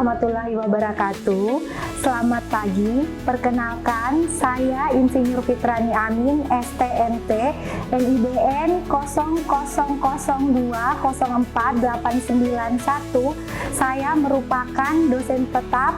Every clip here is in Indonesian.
warahmatullahi wabarakatuh. Selamat pagi, perkenalkan saya Insinyur Fitrani Amin, STMT, NIBN 00204891. Saya merupakan dosen tetap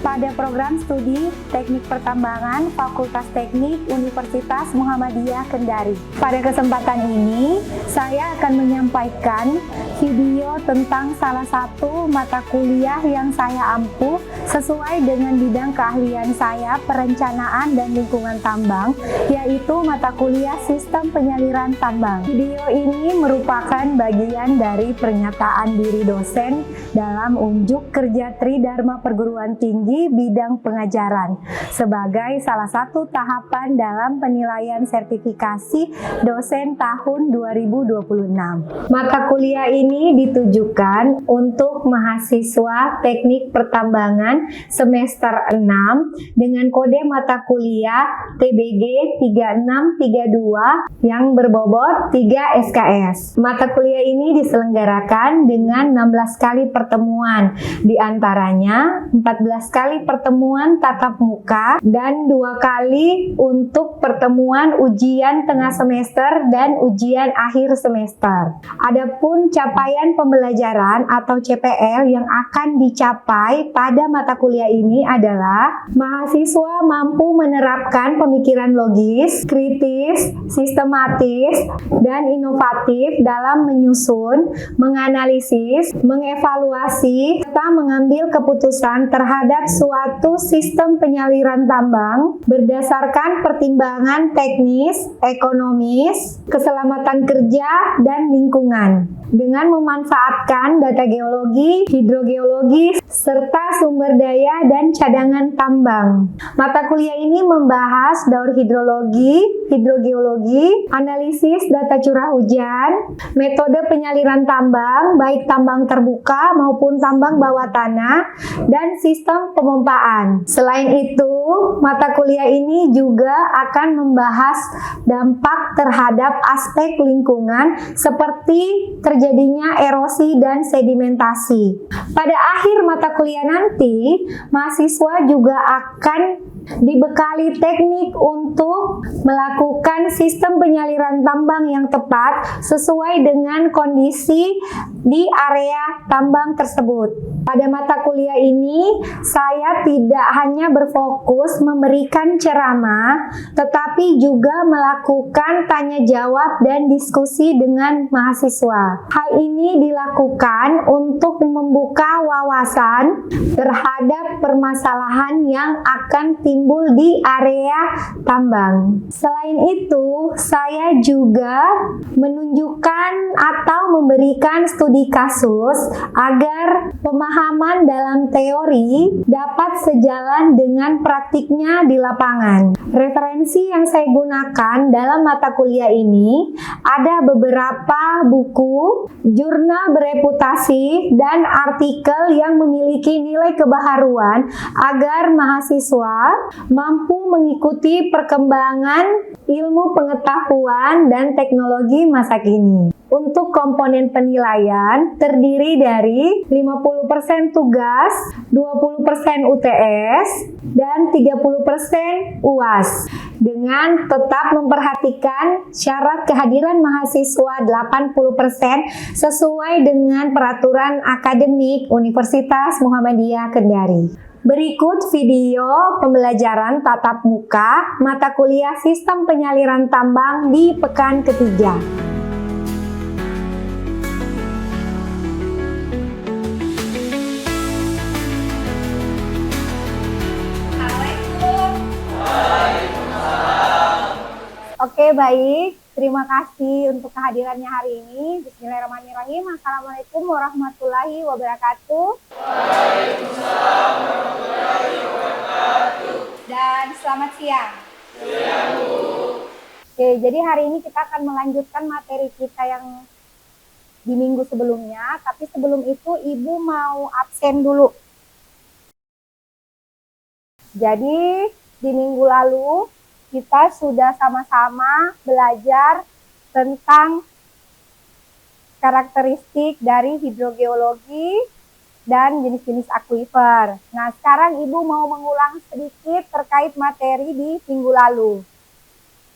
pada program studi Teknik Pertambangan Fakultas Teknik Universitas Muhammadiyah Kendari. Pada kesempatan ini, saya akan menyampaikan video tentang salah satu mata kuliah yang saya ampuh sesuai dengan bidang keahlian saya, perencanaan dan lingkungan tambang, yaitu mata kuliah Sistem Penyaliran Tambang. Video ini merupakan bagian dari pernyataan diri dosen dalam unjuk kerja Tridharma Perguruan Tinggi bidang pengajaran sebagai salah satu tahapan dalam penilaian sertifikasi dosen tahun 2026. Mata kuliah ini ditujukan untuk mahasiswa Teknik Pertambangan semester 6 dengan kode mata kuliah TBG 3632 yang berbobot 3 SKS. Mata kuliah ini diselenggarakan dengan 16 kali pertemuan, diantaranya 14 kali pertemuan tatap muka dan 2 kali untuk pertemuan ujian tengah semester dan ujian akhir semester. Adapun capaian pembelajaran atau CPL yang akan dicapai pada mata kuliah ini adalah mahasiswa mampu menerapkan pemikiran logis, kritis, sistematis, dan inovatif dalam menyusun, menganalisis, mengevaluasi, serta mengambil keputusan terhadap suatu sistem penyaliran tambang berdasarkan pertimbangan teknis, ekonomis, keselamatan kerja, dan lingkungan dengan memanfaatkan data geologi, hidrogeologi, serta sumber daya dan cadangan tambang. Mata kuliah ini membahas daur hidrologi, hidrogeologi, analisis data curah hujan, metode penyaliran tambang, baik tambang terbuka maupun tambang bawah tanah, dan sistem pemompaan. Selain itu, mata kuliah ini juga akan membahas dampak terhadap aspek lingkungan seperti terjadinya erosi dan sedimentasi. Pada akhir mata kuliah nanti, mahasiswa juga akan dibekali teknik untuk melakukan sistem penyaliran tambang yang tepat sesuai dengan kondisi di area tambang tersebut. Pada mata kuliah ini, saya tidak hanya berfokus memberikan ceramah, tetapi juga melakukan tanya jawab dan diskusi dengan mahasiswa. Hal ini dilakukan untuk membuka wawasan terhadap permasalahan yang akan timbul di area tambang. Selain itu, saya juga menunjukkan atau memberikan studi kasus agar pemahaman dalam teori dapat sejalan dengan praktiknya di lapangan. Referensi yang saya gunakan dalam mata kuliah ini ada beberapa buku, jurnal bereputasi, dan artikel yang memiliki nilai kebaharuan agar mahasiswa mampu mengikuti perkembangan ilmu pengetahuan dan teknologi masa kini. Untuk komponen penilaian terdiri dari 50% tugas, 20% UTS, dan 30% UAS dengan tetap memperhatikan syarat kehadiran mahasiswa 80% sesuai dengan peraturan akademik Universitas Muhammadiyah Kendari. Berikut video pembelajaran tatap muka mata kuliah Sistem Penyaliran Tambang di pekan ketiga. Oke, baik. Terima kasih untuk kehadirannya hari ini. Bismillahirrahmanirrahim. Assalamualaikum warahmatullahi wabarakatuh. Waalaikumsalam warahmatullahi wabarakatuh. Dan selamat siang. Siang, Bu. Oke, jadi hari ini kita akan melanjutkan materi kita yang di minggu sebelumnya. Tapi sebelum itu, Ibu mau absen dulu. Jadi, di minggu lalu, kita sudah sama-sama belajar tentang karakteristik dari hidrogeologi, dan jenis-jenis akuifer. Nah, sekarang Ibu mau mengulang sedikit terkait materi di minggu lalu.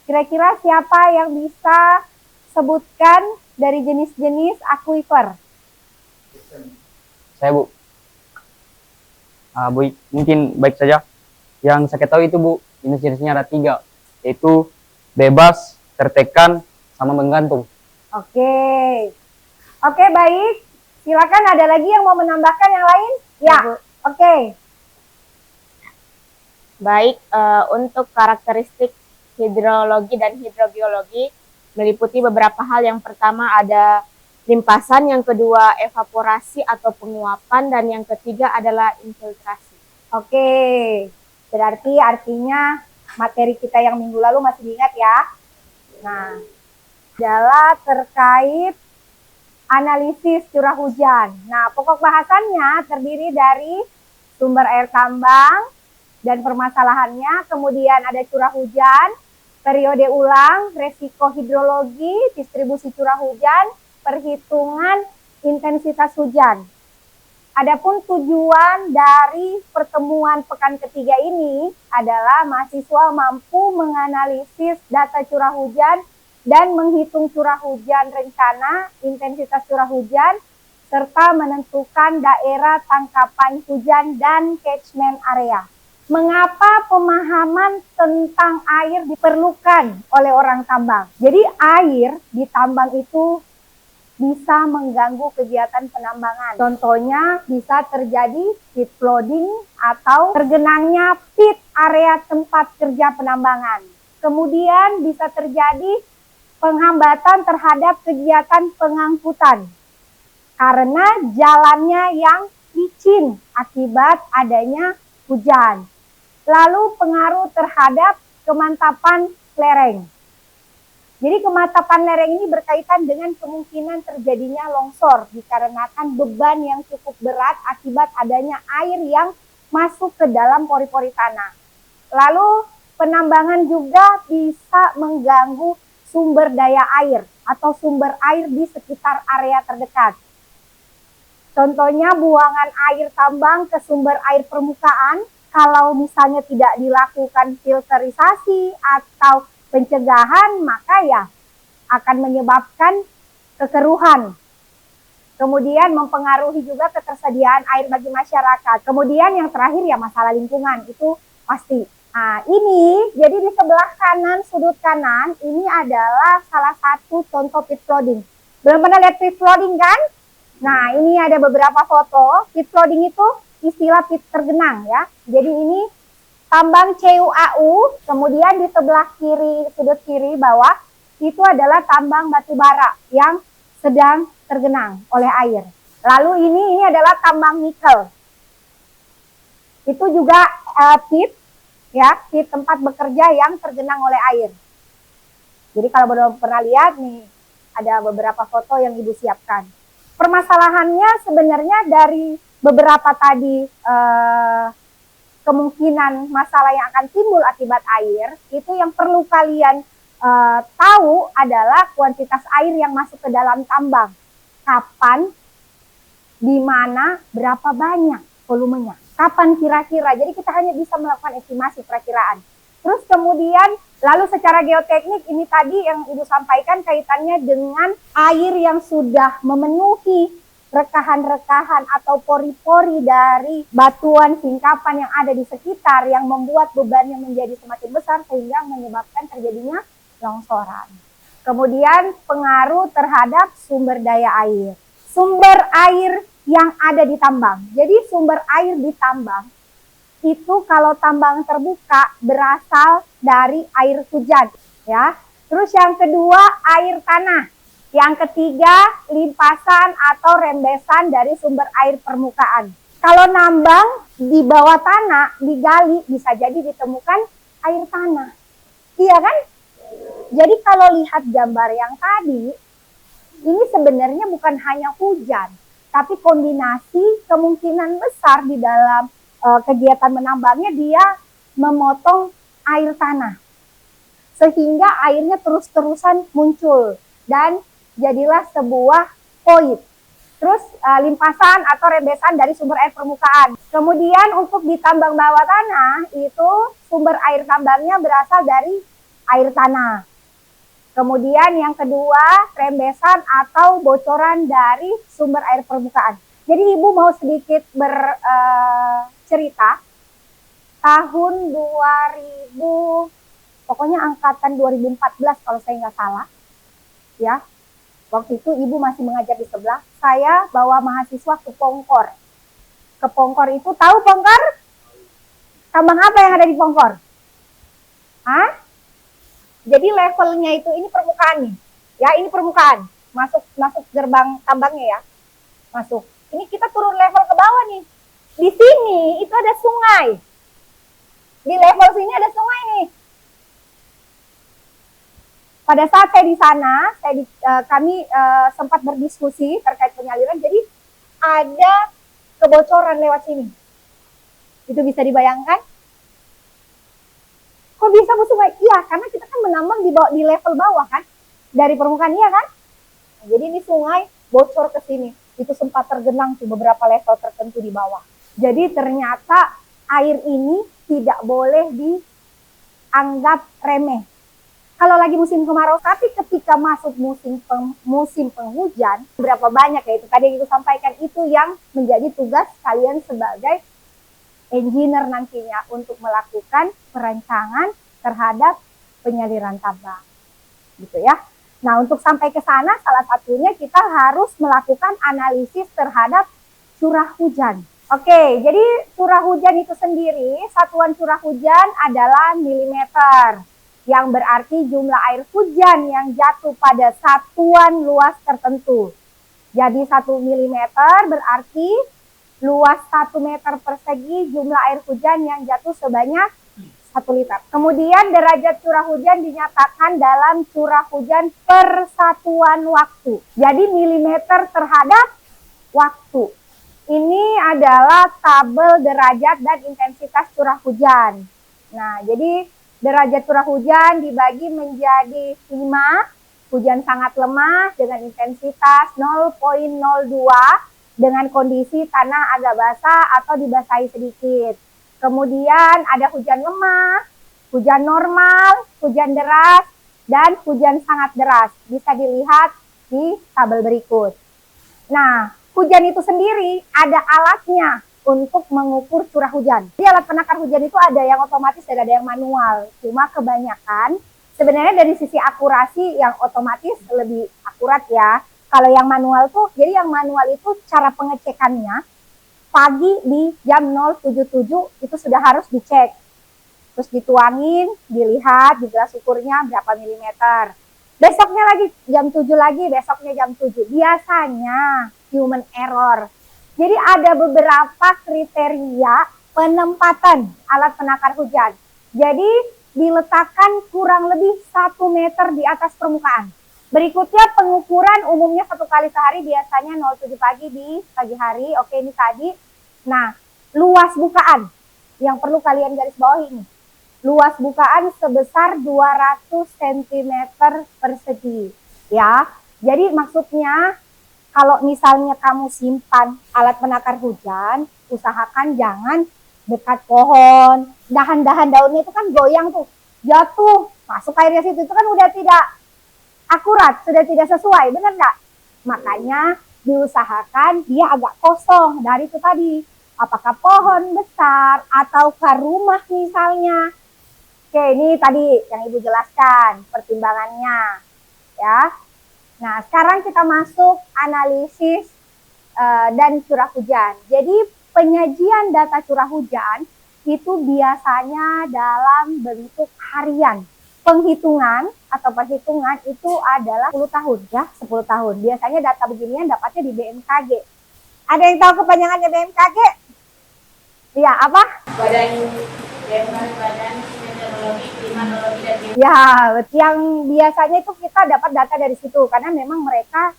Kira-kira siapa yang bisa sebutkan dari jenis-jenis akuifer? Saya, Bu. Bu, mungkin baik saja. Yang saya tahu itu, Bu, jenis-jenisnya ada 3, yaitu bebas, tertekan, sama menggantung. Oke, baik. Silakan, ada lagi yang mau menambahkan yang lain? Ya, oke. Baik, untuk karakteristik hidrologi dan hidrogeologi meliputi beberapa hal. Yang pertama ada limpasan, yang kedua evaporasi atau penguapan, dan yang ketiga adalah infiltrasi. Oke, berarti artinya materi kita yang minggu lalu masih diingat ya. Nah, adalah terkait analisis curah hujan. Nah, pokok bahasannya terdiri dari sumber air tambang dan permasalahannya, kemudian ada curah hujan, periode ulang, resiko hidrologi, distribusi curah hujan, perhitungan intensitas hujan. Adapun tujuan dari pertemuan pekan ketiga ini adalah mahasiswa mampu menganalisis data curah hujan dan menghitung curah hujan rencana, intensitas curah hujan, serta menentukan daerah tangkapan hujan dan catchment area. Mengapa pemahaman tentang air diperlukan oleh orang tambang? Jadi air di tambang itu bisa mengganggu kegiatan penambangan. Contohnya bisa terjadi pit flooding atau tergenangnya pit area tempat kerja penambangan. Kemudian bisa terjadi penghambatan terhadap kegiatan pengangkutan karena jalannya yang licin akibat adanya hujan. Lalu pengaruh terhadap kemantapan lereng. Jadi kemantapan lereng ini berkaitan dengan kemungkinan terjadinya longsor dikarenakan beban yang cukup berat akibat adanya air yang masuk ke dalam pori-pori tanah. Lalu penambangan juga bisa mengganggu sumber daya air atau sumber air di sekitar area terdekat. Contohnya buangan air tambang ke sumber air permukaan, kalau misalnya tidak dilakukan filterisasi atau pencegahan, maka ya akan menyebabkan kekeruhan. Kemudian mempengaruhi juga ketersediaan air bagi masyarakat. Kemudian yang terakhir ya masalah lingkungan, itu pasti. Nah, ini jadi di sebelah kanan, sudut kanan, ini adalah salah satu contoh pit flooding. Belum pernah lihat pit flooding kan? Nah, ini ada beberapa foto. Pit flooding itu istilah pit tergenang ya. Jadi ini tambang CUAU, kemudian di sebelah kiri, sudut kiri bawah, itu adalah tambang batu bara yang sedang tergenang oleh air. Lalu ini adalah tambang nikel. Itu juga pit, ya, di tempat bekerja yang tergenang oleh air. Jadi kalau belum pernah lihat nih, ada beberapa foto yang Ibu siapkan. Permasalahannya sebenarnya dari beberapa tadi kemungkinan masalah yang akan timbul akibat air, itu yang perlu kalian tahu adalah kuantitas air yang masuk ke dalam tambang. Kapan, di mana, berapa banyak volumenya. Kapan kira-kira, jadi kita hanya bisa melakukan estimasi perakiraan. Terus kemudian, lalu secara geoteknik ini tadi yang Ibu sampaikan kaitannya dengan air yang sudah memenuhi rekahan-rekahan atau pori-pori dari batuan singkapan yang ada di sekitar yang membuat bebannya menjadi semakin besar sehingga menyebabkan terjadinya longsoran. Kemudian pengaruh terhadap sumber daya air. Sumber air yang ada di tambang. Jadi sumber air di tambang itu kalau tambang terbuka berasal dari air hujan, ya. Terus yang kedua air tanah. Yang ketiga limpasan atau rembesan dari sumber air permukaan. Kalau nambang di bawah tanah digali bisa jadi ditemukan air tanah. Iya kan? Jadi kalau lihat gambar yang tadi, ini sebenarnya bukan hanya hujan, tapi kombinasi kemungkinan besar di dalam kegiatan menambangnya dia memotong air tanah. Sehingga airnya terus-terusan muncul dan jadilah sebuah void. terus limpasan atau rembesan dari sumber air permukaan. Kemudian untuk di tambang bawah tanah itu sumber air tambangnya berasal dari air tanah. Kemudian yang kedua, rembesan atau bocoran dari sumber air permukaan. Jadi Ibu mau sedikit bercerita, tahun 2000, pokoknya angkatan 2014 kalau saya nggak salah, ya. Waktu itu Ibu masih mengajar di sebelah, saya bawa mahasiswa ke Pongkor. Ke Pongkor itu, tahu Pongkor? Tambang apa yang ada di Pongkor? Hah? Jadi levelnya itu, ini permukaan nih. Ya, ini permukaan. Masuk gerbang tambangnya ya. Masuk. Ini kita turun level ke bawah nih. Di sini itu ada sungai. Di level sini ada sungai nih. Pada saat saya di sana, kami sempat berdiskusi terkait penyaliran. Jadi ada kebocoran lewat sini. Itu bisa dibayangkan? Kok bisa Bu sungai? Iya, karena kita kan menambang di level bawah kan, dari permukaan, iya kan? Nah, jadi ini sungai bocor ke sini. Itu sempat tergenang tuh beberapa level tertentu di bawah. Jadi ternyata air ini tidak boleh dianggap remeh. Kalau lagi musim kemarau, tapi ketika masuk musim penghujan, berapa banyak ya itu tadi yang itu sampaikan, itu yang menjadi tugas kalian sebagai engineer nantinya untuk melakukan perancangan terhadap penyaliran tambang, gitu ya. Nah, untuk sampai ke sana, salah satunya kita harus melakukan analisis terhadap curah hujan. Oke, jadi curah hujan itu sendiri, satuan curah hujan adalah milimeter, yang berarti jumlah air hujan yang jatuh pada satuan luas tertentu. Jadi 1 milimeter berarti luas 1 meter persegi jumlah air hujan yang jatuh sebanyak 1 liter. Kemudian derajat curah hujan dinyatakan dalam curah hujan per satuan waktu. Jadi milimeter terhadap waktu. Ini adalah tabel derajat dan intensitas curah hujan. Nah, jadi derajat curah hujan dibagi menjadi 5. Hujan sangat lemah dengan intensitas 0,02. Dengan kondisi tanah agak basah atau dibasahi sedikit. Kemudian ada hujan lemah, hujan normal, hujan deras, dan hujan sangat deras. Bisa dilihat di tabel berikut. Nah, hujan itu sendiri ada alatnya untuk mengukur curah hujan. Di alat penakar hujan itu ada yang otomatis dan ada yang manual. Cuma kebanyakan sebenarnya dari sisi akurasi yang otomatis lebih akurat ya. Kalau yang manual tuh, jadi yang manual itu cara pengecekannya pagi di jam 0.77 itu sudah harus dicek. Terus dituangin, dilihat di gelas ukurnya berapa milimeter. Besoknya lagi jam 7 lagi, besoknya jam 7. Biasanya human error. Jadi ada beberapa kriteria penempatan alat penakar hujan. Jadi diletakkan kurang lebih 1 meter di atas permukaan. Berikutnya pengukuran umumnya 1 kali sehari, biasanya 07 pagi di pagi hari. Oke, ini tadi. Nah, luas bukaan yang perlu kalian garis bawahi ini. Luas bukaan sebesar 200 cm persegi. Ya, jadi maksudnya kalau misalnya kamu simpan alat penakar hujan, usahakan jangan dekat pohon. Dahan-dahan daunnya itu kan goyang tuh, jatuh, masuk airnya situ, itu kan udah tidak akurat, sudah tidak sesuai, benar nggak? Makanya diusahakan dia agak kosong dari itu tadi. Apakah pohon besar ataukah rumah misalnya. Oke, ini tadi yang Ibu jelaskan pertimbangannya, ya. Nah, sekarang kita masuk analisis dan curah hujan. Jadi penyajian data curah hujan itu biasanya dalam bentuk harian. Penghitungan atau perhitungan itu adalah 10 tahun ya, 10 tahun. Biasanya data beginian dapatnya di BMKG. Ada yang tahu kepanjangannya BMKG? Iya, apa? Badan Meteorologi, Klimatologi, dan Geofisika. Ya, yang biasanya itu kita dapat data dari situ karena memang mereka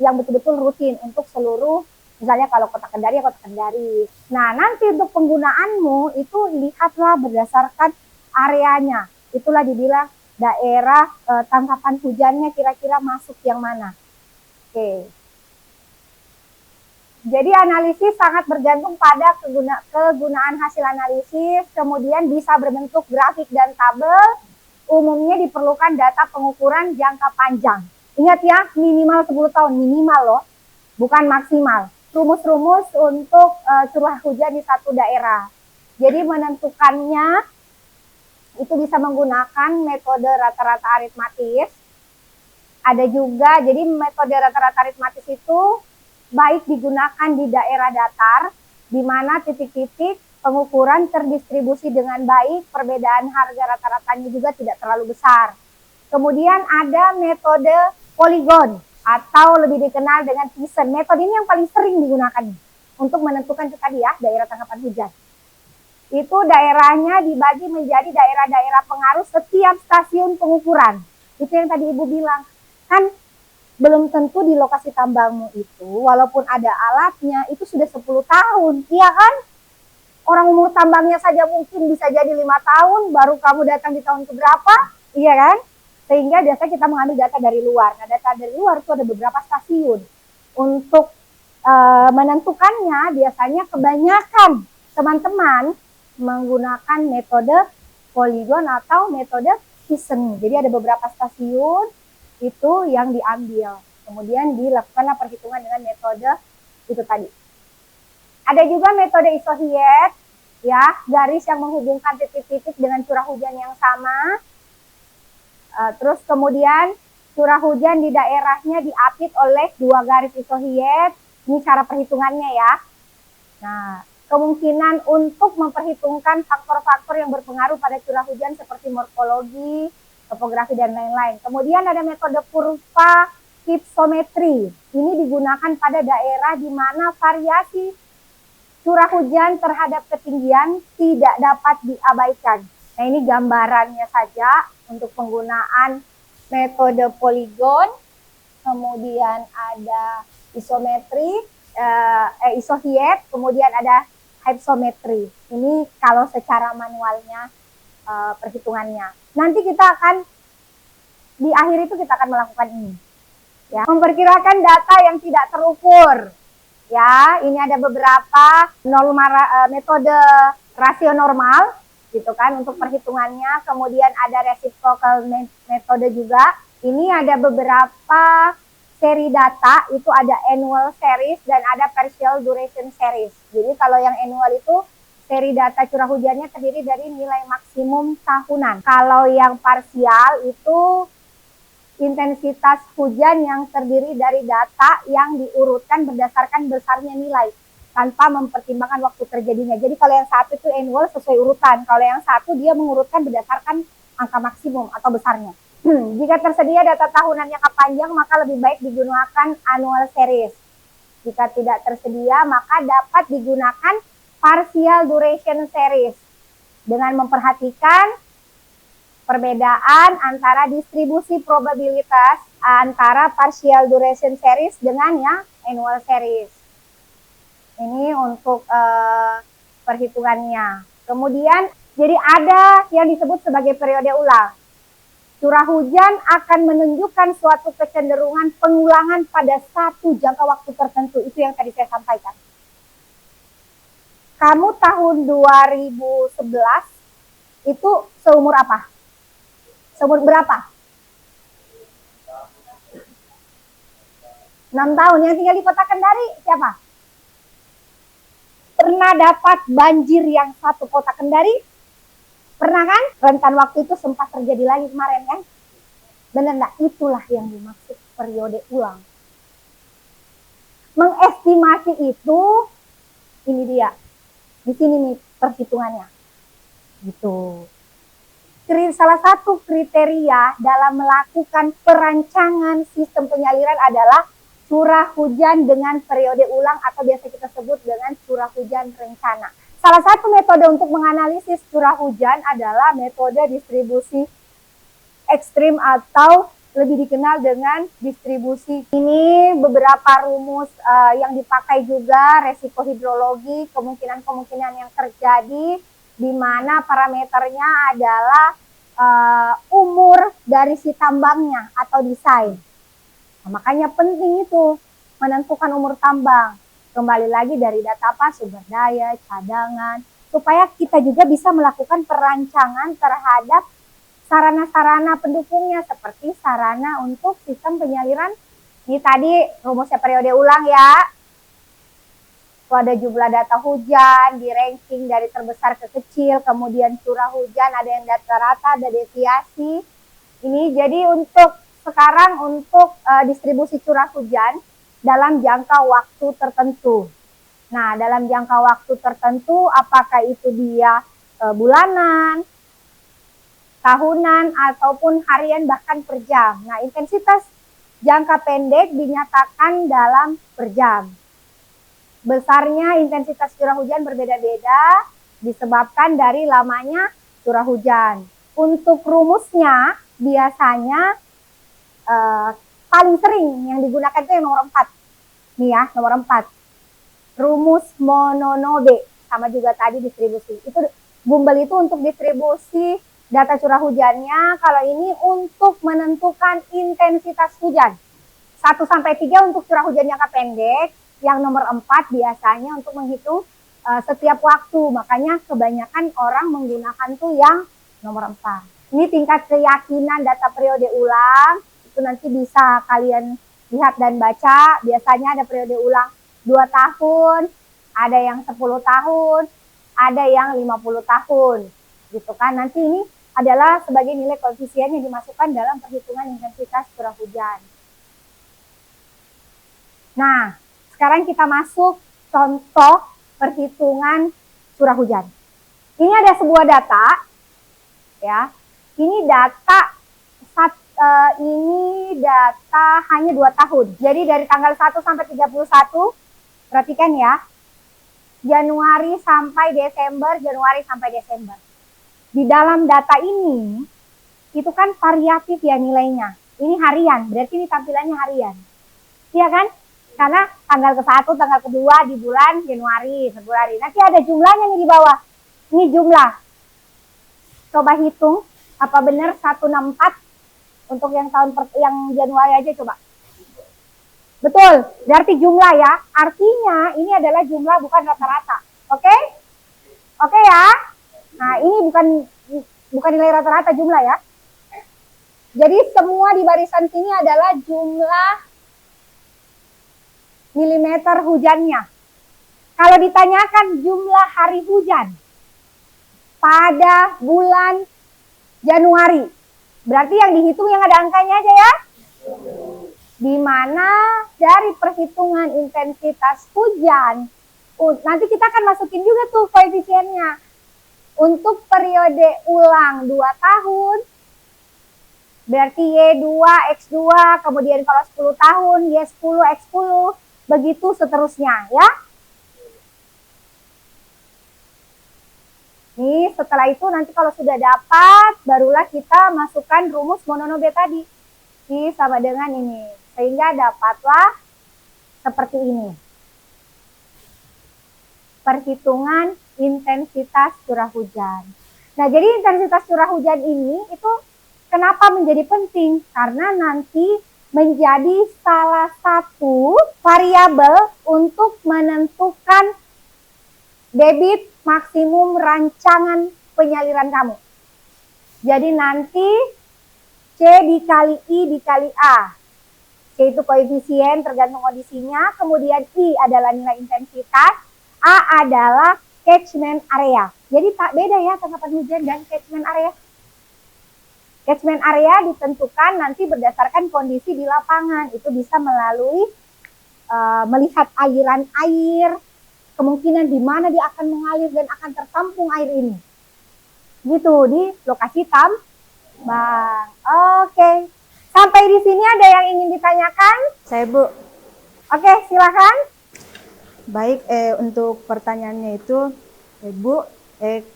yang betul-betul rutin untuk seluruh, misalnya kalau Kota Kendari ya Kota Kendari. Nah, nanti untuk penggunaanmu itu lihatlah berdasarkan areanya. Itulah dibilang daerah tangkapan hujannya kira-kira masuk yang mana. Oke. Jadi analisis sangat bergantung pada kegunaan hasil analisis, kemudian bisa berbentuk grafik dan tabel, umumnya diperlukan data pengukuran jangka panjang. Ingat ya, minimal 10 tahun, minimal loh, bukan maksimal. Rumus-rumus untuk curah hujan di satu daerah. Jadi menentukannya itu bisa menggunakan metode rata-rata aritmatis. Ada juga, jadi metode rata-rata aritmatis itu baik digunakan di daerah datar, di mana titik-titik pengukuran terdistribusi dengan baik, perbedaan harga rata-ratanya juga tidak terlalu besar. Kemudian ada metode poligon, atau lebih dikenal dengan Pearson. Metode ini yang paling sering digunakan untuk menentukan itu tadi ya, daerah tangkapan hujan. Itu daerahnya dibagi menjadi daerah-daerah pengaruh setiap stasiun pengukuran. Itu yang tadi Ibu bilang, kan belum tentu di lokasi tambangmu itu, walaupun ada alatnya, itu sudah 10 tahun, iya kan? Orang umur tambangnya saja mungkin bisa jadi 5 tahun, baru kamu datang di tahun keberapa, iya kan? Sehingga biasanya kita mengambil data dari luar. Nah, data dari luar itu ada beberapa stasiun. Untuk menentukannya, biasanya kebanyakan teman-teman menggunakan metode poligon atau metode Pearson. Jadi ada beberapa stasiun itu yang diambil, kemudian dilakukanlah perhitungan dengan metode itu tadi. Ada juga metode isohiet, ya, garis yang menghubungkan titik-titik dengan curah hujan yang sama. Terus kemudian curah hujan di daerahnya diapit oleh 2 garis isohiet. Ini cara perhitungannya ya. Nah, kemungkinan untuk memperhitungkan faktor-faktor yang berpengaruh pada curah hujan seperti morfologi, topografi, dan lain-lain. Kemudian ada metode kurva hypsometri. Ini digunakan pada daerah di mana variasi curah hujan terhadap ketinggian tidak dapat diabaikan. Nah, ini gambarannya saja untuk penggunaan metode poligon. Kemudian ada isometri, isohiet, kemudian ada hypsometri. Ini kalau secara manualnya perhitungannya. Nanti kita akan di akhir itu kita akan melakukan ini. Ya, memperkirakan data yang tidak terukur. Ya, ini ada beberapa metode rasio normal gitu kan untuk perhitungannya. Kemudian ada reciprocal metode juga. Ini ada beberapa seri data, itu ada annual series dan ada partial duration series. Jadi kalau yang annual itu seri data curah hujannya terdiri dari nilai maksimum tahunan. Kalau yang parsial itu intensitas hujan yang terdiri dari data yang diurutkan berdasarkan besarnya nilai tanpa mempertimbangkan waktu terjadinya. Jadi kalau yang satu itu annual sesuai urutan, kalau yang satu dia mengurutkan berdasarkan angka maksimum atau besarnya. Jika tersedia data tahunan jangka panjang, maka lebih baik digunakan annual series. Jika tidak tersedia, maka dapat digunakan partial duration series dengan memperhatikan perbedaan antara distribusi probabilitas antara partial duration series dengan yang annual series. Ini untuk perhitungannya. Kemudian jadi ada yang disebut sebagai periode ulang. Curah hujan akan menunjukkan suatu kecenderungan pengulangan pada satu jangka waktu tertentu. Itu yang tadi saya sampaikan. Kamu tahun 2011 itu seumur apa? Seumur berapa? 6 tahun. Yang tinggal di Kota Kendari siapa? Pernah dapat banjir yang satu Kota Kendari? Pernah kan? Rentan waktu itu sempat terjadi lagi kemarin kan? Benar enggak? Itulah yang dimaksud periode ulang. Mengestimasi itu, ini dia. Di sini nih perhitungannya. Gitu. Salah satu kriteria dalam melakukan perancangan sistem penyaliran adalah curah hujan dengan periode ulang atau biasa kita sebut dengan curah hujan rencana. Salah satu metode untuk menganalisis curah hujan adalah metode distribusi ekstrim atau lebih dikenal dengan distribusi. Ini beberapa rumus yang dipakai juga, resiko hidrologi, kemungkinan-kemungkinan yang terjadi, di mana parameternya adalah umur dari si tambangnya atau desain. Nah, makanya penting itu menentukan umur tambang. Kembali lagi dari data apa? Sumber daya, cadangan, supaya kita juga bisa melakukan perancangan terhadap sarana-sarana pendukungnya seperti sarana untuk sistem penyaliran. Ini tadi rumusnya periode ulang ya. Itu ada jumlah data hujan, di ranking dari terbesar ke kecil, kemudian curah hujan, ada yang data rata, ada deviasi. Ini jadi untuk sekarang untuk distribusi curah hujan dalam jangka waktu tertentu. Nah, dalam jangka waktu tertentu, apakah itu dia bulanan, tahunan, ataupun harian, bahkan per jam. Nah, intensitas jangka pendek dinyatakan dalam per jam. Besarnya intensitas curah hujan berbeda-beda disebabkan dari lamanya curah hujan. Untuk rumusnya biasanya paling sering yang digunakan itu yang nomor 4. Nih ya, nomor 4. Rumus Mononobe, sama juga tadi distribusi. Itu Gumbel itu untuk distribusi data curah hujannya, kalau ini untuk menentukan intensitas hujan. 1-3 untuk curah hujan jangka pendek, yang nomor 4 biasanya untuk menghitung setiap waktu. Makanya kebanyakan orang menggunakan tuh yang nomor 4. Ini tingkat keyakinan data periode ulang, itu nanti bisa kalian lihat dan baca. Biasanya ada periode ulang 2 tahun, ada yang 10 tahun, ada yang 50 tahun. Gitu kan. Nanti ini adalah sebagai nilai koefisien yang dimasukkan dalam perhitungan intensitas curah hujan. Nah, sekarang kita masuk contoh perhitungan curah hujan. Ini ada sebuah data, ya. Ini data hanya 2 tahun. Jadi dari tanggal 1 sampai 31, perhatikan ya, Januari sampai Desember, Januari sampai Desember. Di dalam data ini, itu kan variatif ya nilainya. Ini harian, berarti ini tampilannya harian. Iya kan? Karena tanggal ke-1, tanggal ke-2 di bulan Januari, Februari. Nanti ada jumlahnya nih di bawah. Ini jumlah. Coba hitung, apa benar 164 untuk yang yang Januari aja coba. Betul, berarti jumlah ya. Artinya ini adalah jumlah bukan rata-rata. Oke? Oke ya? Nah, ini bukan nilai rata-rata jumlah ya. Jadi semua di barisan sini adalah jumlah milimeter hujannya. Kalau ditanyakan jumlah hari hujan pada bulan Januari, berarti yang dihitung yang ada angkanya aja ya. Di mana dari perhitungan intensitas hujan, nanti kita akan masukin juga tuh koefisiennya. Untuk periode ulang 2 tahun, berarti Y2, X2, kemudian kalau 10 tahun, Y10, X10, begitu seterusnya ya. Nih setelah itu nanti kalau sudah dapat, barulah kita masukkan rumus Mononobe tadi. Ini sama dengan ini. Sehingga dapatlah seperti ini. Perhitungan intensitas curah hujan. Nah, jadi intensitas curah hujan ini itu kenapa menjadi penting? Karena nanti menjadi salah satu variabel untuk menentukan debit maksimum rancangan penyaliran kamu. Jadi nanti C dikali I dikali A. C itu koefisien tergantung kondisinya, kemudian I adalah nilai intensitas, A adalah catchment area. Jadi tak beda ya tangkapan hujan dan catchment area. Catchment area ditentukan nanti berdasarkan kondisi di lapangan. Itu bisa melalui melihat aliran air, kemungkinan di mana dia akan mengalir dan akan tertampung air ini. Gitu di lokasi tambang. Oke. Sampai di sini ada yang ingin ditanyakan? Saya Bu. Oke, silakan. Baik, untuk pertanyaannya itu, Bu,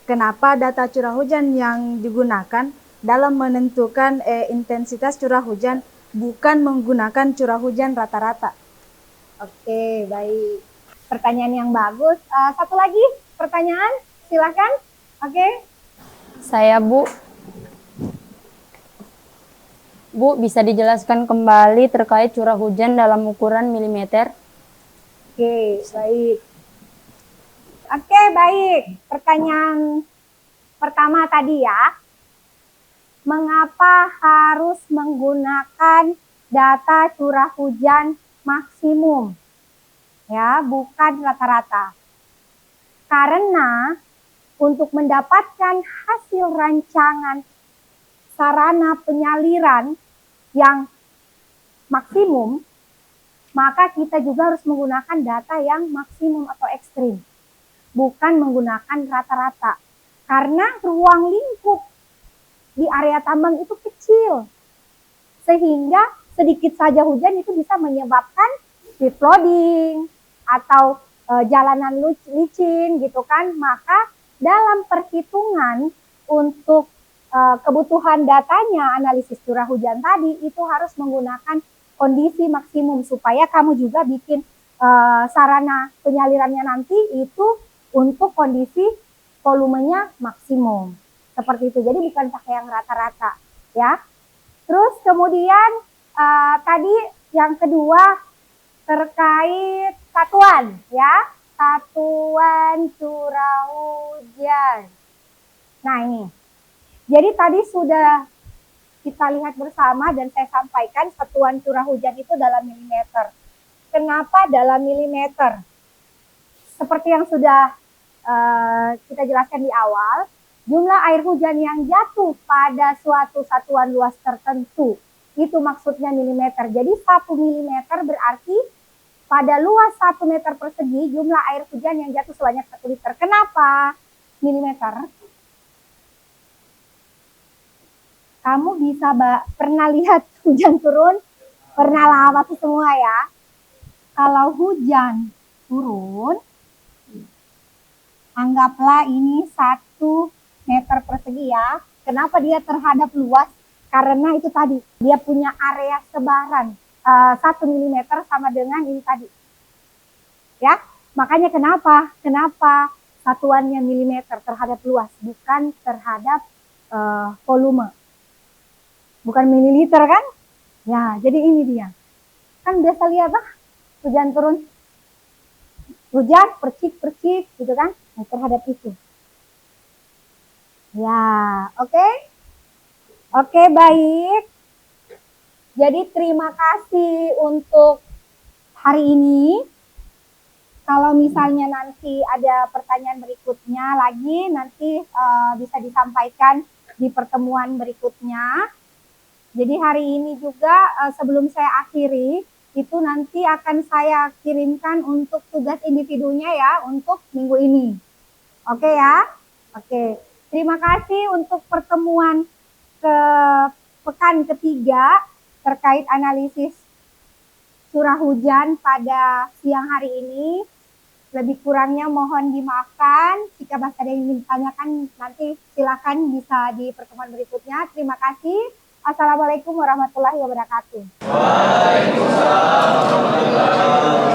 kenapa data curah hujan yang digunakan dalam menentukan intensitas curah hujan bukan menggunakan curah hujan rata-rata? Oke, baik. Pertanyaan yang bagus. Satu lagi pertanyaan, silakan. Oke. Saya Bu, bisa dijelaskan kembali terkait curah hujan dalam ukuran milimeter? Oke, baik. Oke, baik. Pertanyaan pertama tadi ya. Mengapa harus menggunakan data curah hujan maksimum? Ya, bukan rata-rata. Karena untuk mendapatkan hasil rancangan sarana penyaliran yang maksimum, maka kita juga harus menggunakan data yang maksimum atau ekstrim, bukan menggunakan rata-rata. Karena ruang lingkup di area tambang itu kecil, sehingga sedikit saja hujan itu bisa menyebabkan street flooding atau jalanan licin gitu kan. Maka dalam perhitungan untuk kebutuhan datanya, analisis curah hujan tadi, itu harus menggunakan kondisi maksimum supaya kamu juga bikin sarana penyalirannya nanti itu untuk kondisi volumenya maksimum. Seperti itu. Jadi bukan pakai yang rata-rata ya. Terus kemudian tadi yang kedua terkait satuan ya. Satuan curah hujan. Nah ini. Jadi tadi sudah kita lihat bersama dan saya sampaikan satuan curah hujan itu dalam milimeter. Kenapa dalam milimeter? Seperti yang sudah kita jelaskan di awal, jumlah air hujan yang jatuh pada suatu satuan luas tertentu, itu maksudnya milimeter. Jadi 1 milimeter berarti pada luas 1 meter persegi jumlah air hujan yang jatuh sebanyak 1 liter. Kenapa milimeter? Kamu bisa pernah lihat hujan turun? Pernah lah pasti semua ya. Kalau hujan turun, anggaplah ini 1 meter persegi ya. Kenapa dia terhadap luas? Karena itu tadi, dia punya area sebaran 1 mm sama dengan ini tadi. Ya, makanya kenapa satuannya milimeter terhadap luas, bukan terhadap volume. Bukan mililiter kan? Ya, jadi ini dia. Kan biasa lihat hujan turun. Hujan percik-percik gitu kan? Nah, terhadap itu. Ya, oke. Oke, baik. Jadi terima kasih untuk hari ini. Kalau misalnya nanti ada pertanyaan berikutnya lagi, nanti bisa disampaikan di pertemuan berikutnya. Jadi hari ini juga sebelum saya akhiri, itu nanti akan saya kirimkan untuk tugas individunya ya, untuk minggu ini. Oke ya? Oke. Terima kasih untuk pertemuan pekan ketiga terkait analisis curah hujan pada siang hari ini. Lebih kurangnya mohon dimaafkan. Jika masih ada yang ingin ditanyakan, nanti silakan bisa di pertemuan berikutnya. Terima kasih. Assalamualaikum warahmatullahi wabarakatuh. Waalaikumsalam warahmatullahi wabarakatuh.